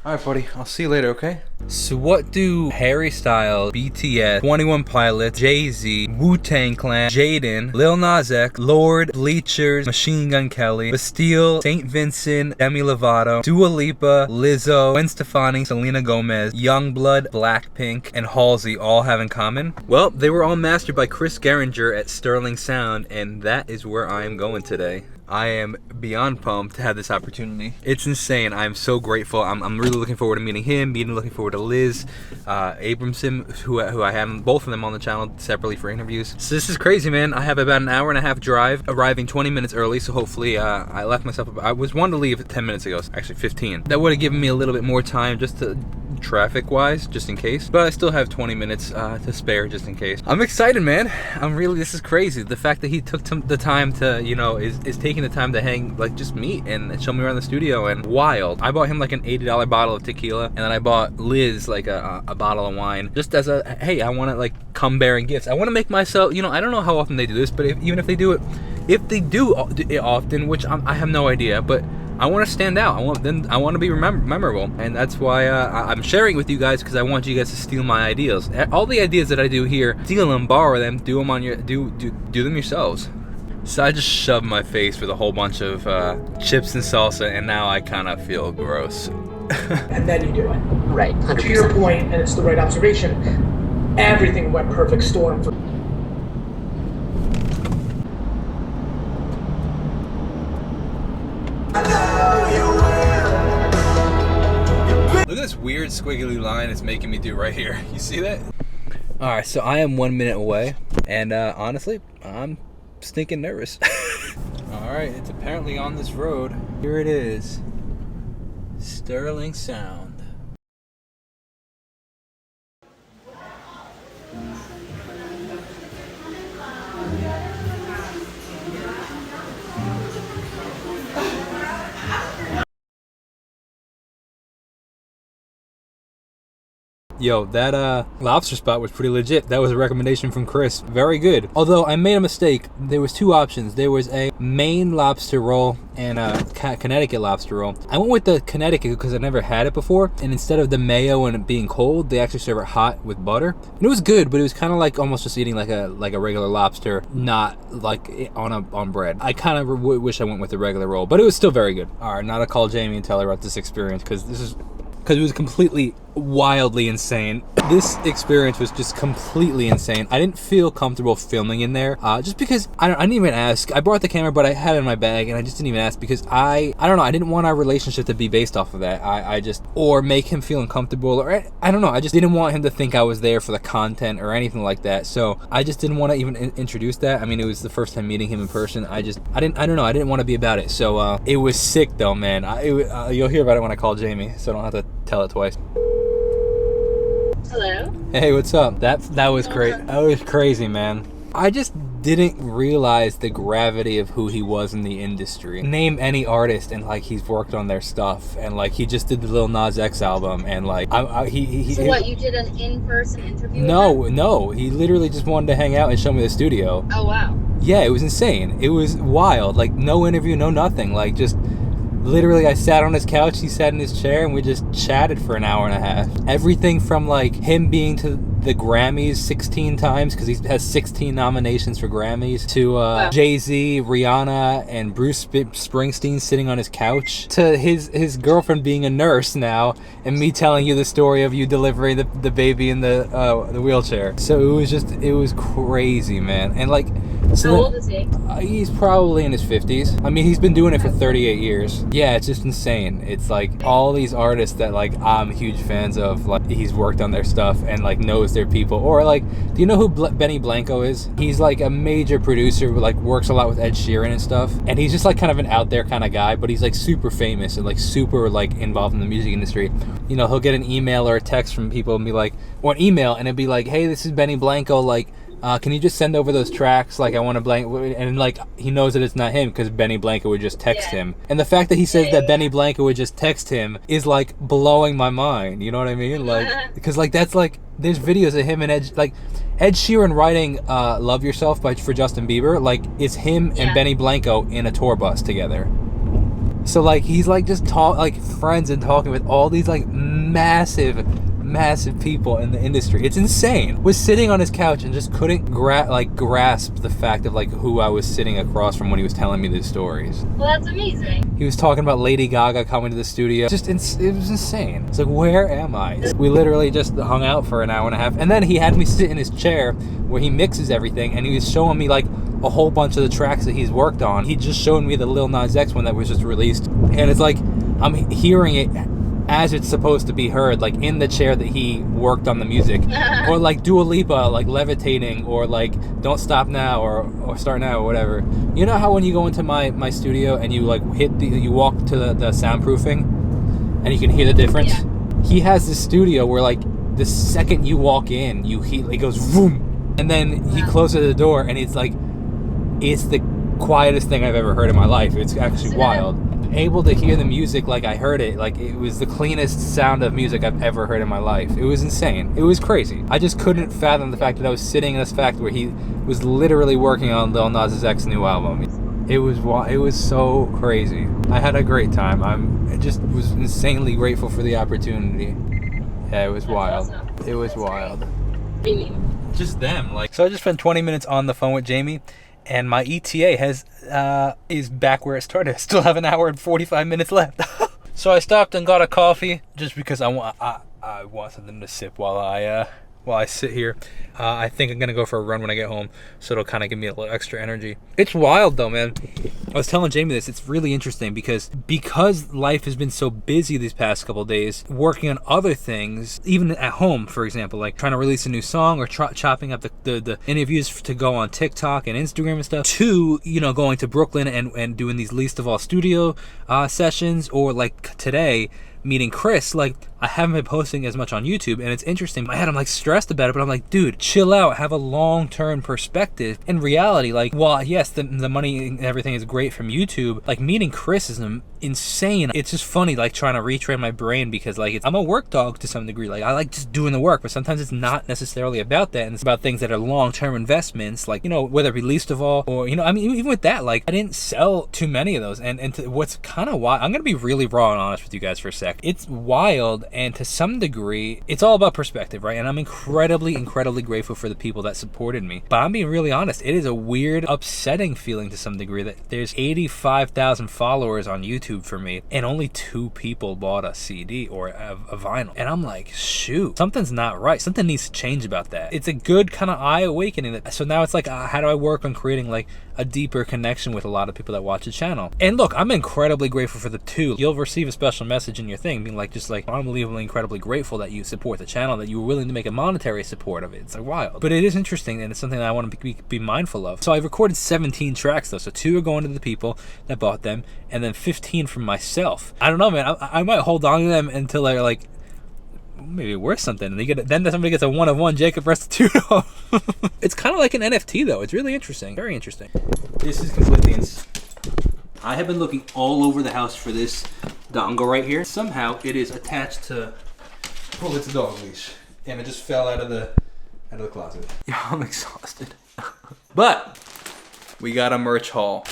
Alright, buddy. I'll see you later, okay? So what do Harry Styles, BTS, 21 Pilots, Jay-Z, Wu-Tang Clan, Jaden, Lil Nas X, Lord, Bleachers, Machine Gun Kelly, Bastille, St. Vincent, Demi Lovato, Dua Lipa, Lizzo, Gwen Stefani, Selena Gomez, Youngblood, Blackpink, and Halsey all have in common? Well, they were all mastered by Chris Geringer at Sterling Sound, and that is where I am going today. I am beyond pumped to have this opportunity. It's insane. I'm so grateful. I'm really looking forward to meeting him, looking forward to Liz Abramson, who I have both of them on the channel separately for interviews. So this is crazy, man. I have about an hour and a half drive, arriving 20 minutes early, so hopefully I left myself, I was wanting to leave 10 minutes ago, actually 15. That would have given me a little bit more time just to traffic-wise, just in case. But I still have 20 minutes to spare just in case. I'm excited, man. This is crazy. The fact that he took the time to, you know, is taking the time to hang, like, just meet and show me around the studio, and wild. I bought him like an $80 bottle of tequila, and then I bought Liz like a bottle of wine, just as a, hey, I want to like come bearing gifts. I want to make myself, you know, I don't know how often they do this, but even if they do it often, which I have no idea, but I want to stand out. I want to be memorable, and that's why I'm sharing with you guys, because I want you guys to steal my ideas. All the ideas that I do here, steal them, borrow them, do them on your do them yourselves. So I just shoved my face with a whole bunch of chips and salsa, and now I kind of feel gross. And then you do it. Right, 100%. To your point, and it's the right observation, everything went perfect storm for Look at this weird squiggly line it's making me do right here. You see that? Alright, so I am 1 minute away, and honestly, I'm stinking nervous. Alright, it's apparently on this road. Here it is. Sterling Sound. Yo, that lobster spot was pretty legit. That was a recommendation from Chris. Very good. Although I made a mistake. There was two options. There was a Maine lobster roll and a Connecticut lobster roll. I went with the Connecticut because I never had it before, and instead of the mayo and it being cold, they actually serve it hot with butter. And it was good, but it was kind of like almost just eating like a regular lobster, not like on bread. I kind of wish I went with the regular roll, but it was still very good. All right, now to call Jamie and tell her about this experience, because it was completely wildly insane. This experience was just completely insane. I didn't feel comfortable filming in there, just because I didn't even ask. I brought the camera, but I had it in my bag, and I just didn't even ask because I don't know. I didn't want our relationship to be based off of that. Or make him feel uncomfortable, or I don't know. I just didn't want him to think I was there for the content or anything like that. So I just didn't want to even introduce that. I mean, it was the first time meeting him in person. I don't know. I didn't want to be about it. So it was sick though, man. You'll hear about it when I call Jamie, so I don't have to tell it twice. Hello? Hey, what's up? That was crazy. That was crazy, man. I just didn't realize the gravity of who he was in the industry. Name any artist and like he's worked on their stuff, and like he just did the Lil Nas X album, and like So what, you did an in-person interview? No, he literally just wanted to hang out and show me the studio. Oh wow. Yeah, it was insane. It was wild. Like no interview, no nothing. Like just literally, I sat on his couch, he sat in his chair, and we just chatted for an hour and a half. Everything from like him being to the Grammys 16 times, because he has 16 nominations for Grammys, to wow. Jay-Z, Rihanna, and Bruce Springsteen sitting on his couch, to his girlfriend being a nurse now, and me telling you the story of you delivering the baby in the wheelchair. So it was crazy, man. And like, so how old is he? He's probably in his 50s. I mean, he's been doing it for 38 years. Yeah, it's just insane. It's like all these artists that like I'm huge fans of, like he's worked on their stuff and like knows their people. Or like, do you know who Benny Blanco is? He's like a major producer who like works a lot with Ed Sheeran and stuff. And he's just like kind of an out there kind of guy, but he's like super famous and like super like involved in the music industry. You know, he'll get an email or a text from people and be like, or an email, and it'd be like, hey, this is Benny Blanco, like, can you just send over those tracks? Like, I want to blank, and like he knows that it's not him because Benny Blanco would just text him. And the fact that he says that Benny Blanco would just text him is like blowing my mind. You know what I mean? Like, because like that's like there's videos of him and Ed Sheeran writing "Love Yourself" for Justin Bieber. Like, it's him and Benny Blanco in a tour bus together. So like he's like just friends and talking with all these like massive people in the industry. It's insane. Was sitting on his couch and just couldn't grasp the fact of like who I was sitting across from when he was telling me these stories. Well, that's amazing. He was talking about Lady Gaga coming to the studio. It was insane. It's like, where am I? We literally just hung out for an hour and a half, and then he had me sit in his chair where he mixes everything, and he was showing me like a whole bunch of the tracks that he's worked on. He just showed me the Lil Nas X one that was just released, and it's like I'm hearing it as it's supposed to be heard, like in the chair that he worked on the music. Or like Dua Lipa, like Levitating, or like Don't Stop Now, or Start Now, or whatever. You know how when you go into my studio and you like you walk to the soundproofing and you can hear the difference? Yeah. He has this studio where like the second you walk in, it goes vroom, and then he closes the door and it's the quietest thing I've ever heard in my life. It's actually wild. Able to hear the music like I heard it, like it was the cleanest sound of music I've ever heard in my life. It was insane. It was crazy. I just couldn't fathom the fact that I was sitting in this factory where he was literally working on Lil Nas X's new album. It was so crazy. I had a great time. I just was insanely grateful for the opportunity. Yeah, it was wild. Awesome. It was wild. What do you mean? Just them. So I just spent 20 minutes on the phone with Jamie. And my ETA is back where it started. I still have an hour and 45 minutes left. So I stopped and got a coffee just because I want something to sip while I sit here. I think I'm gonna go for a run when I get home, so it'll kind of give me a little extra energy. It's wild though, man. I was telling Jamie this. It's really interesting because life has been so busy these past couple days, working on other things, even at home, for example, like trying to release a new song or chopping up the interviews to go on TikTok and Instagram and stuff, to going to Brooklyn and doing these Least of All studio sessions, or like today meeting Chris. Like, I haven't been posting as much on YouTube, and it's interesting. In my head, I'm like stressed about it, but I'm like, dude, chill out, have a long-term perspective. In reality, like, while yes, the money and everything is great from YouTube, like meeting Chris is insane. It's just funny, like trying to retrain my brain, because like I'm a work dog to some degree. Like, I like just doing the work, but sometimes it's not necessarily about that, and it's about things that are long-term investments, like, whether it be Least of All, or I mean, even with that, like, I didn't sell too many of those, and what's kind of wild, I'm gonna be really raw and honest with you guys for a sec. It's wild, and to some degree, it's all about perspective, right? And I'm incredibly grateful for the people that supported me. But I'm being really honest, it is a weird, upsetting feeling to some degree that there's 85,000 followers on YouTube for me, and only 2 people bought a CD or a vinyl. And I'm like, shoot, something's not right. Something needs to change about that. It's a good kind of eye awakening. So now it's like, how do I work on creating like a deeper connection with a lot of people that watch the channel? And look, I'm incredibly grateful for the 2. You'll receive a special message in your thing being like, just like, unbelievably incredibly grateful that you support the channel, that you were willing to make a monetary support of it. It's like wild, but it is interesting, and it's something that I want to be mindful of. So I've recorded 17 tracks though, so 2 are going to the people that bought them, and then 15 from myself. I don't know, man. I might hold on to them until they're like, maybe worth something, and then somebody gets a 1 of 1 Jacob Restituto. It's kind of like an NFT though. It's really interesting, very interesting. This is completely insane. I have been looking all over the house for this dongle right here. Somehow it is attached to it's a dog leash, and it just fell out of the closet. Yeah, I'm exhausted. But we got a merch haul.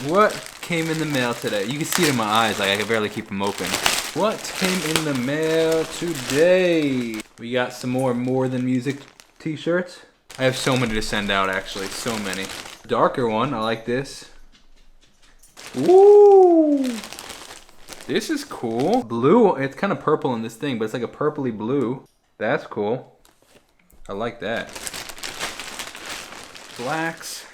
What came in the mail today? You can see it in my eyes, like I can barely keep them open. What came in the mail today? We got some more Than Music t-shirts. I have so many to send out, actually, so many. Darker one, I like this. Ooh, this is cool. Blue, it's kind of purple in this thing, but it's like a purpley blue. That's cool. I like that. Blacks.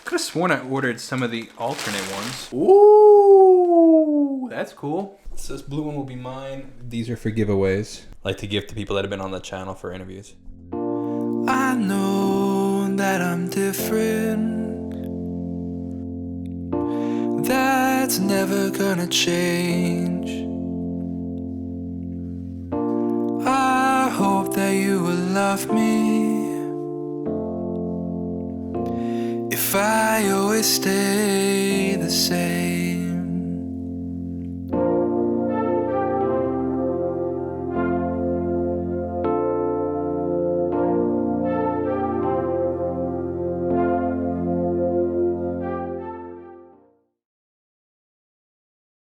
Could have sworn I ordered some of the alternate ones. Ooh, that's cool. So this blue one will be mine. These are for giveaways. I like to give to people that have been on the channel for interviews. I know that I'm different. That's never gonna change. I hope that you will love me if I always stay the same.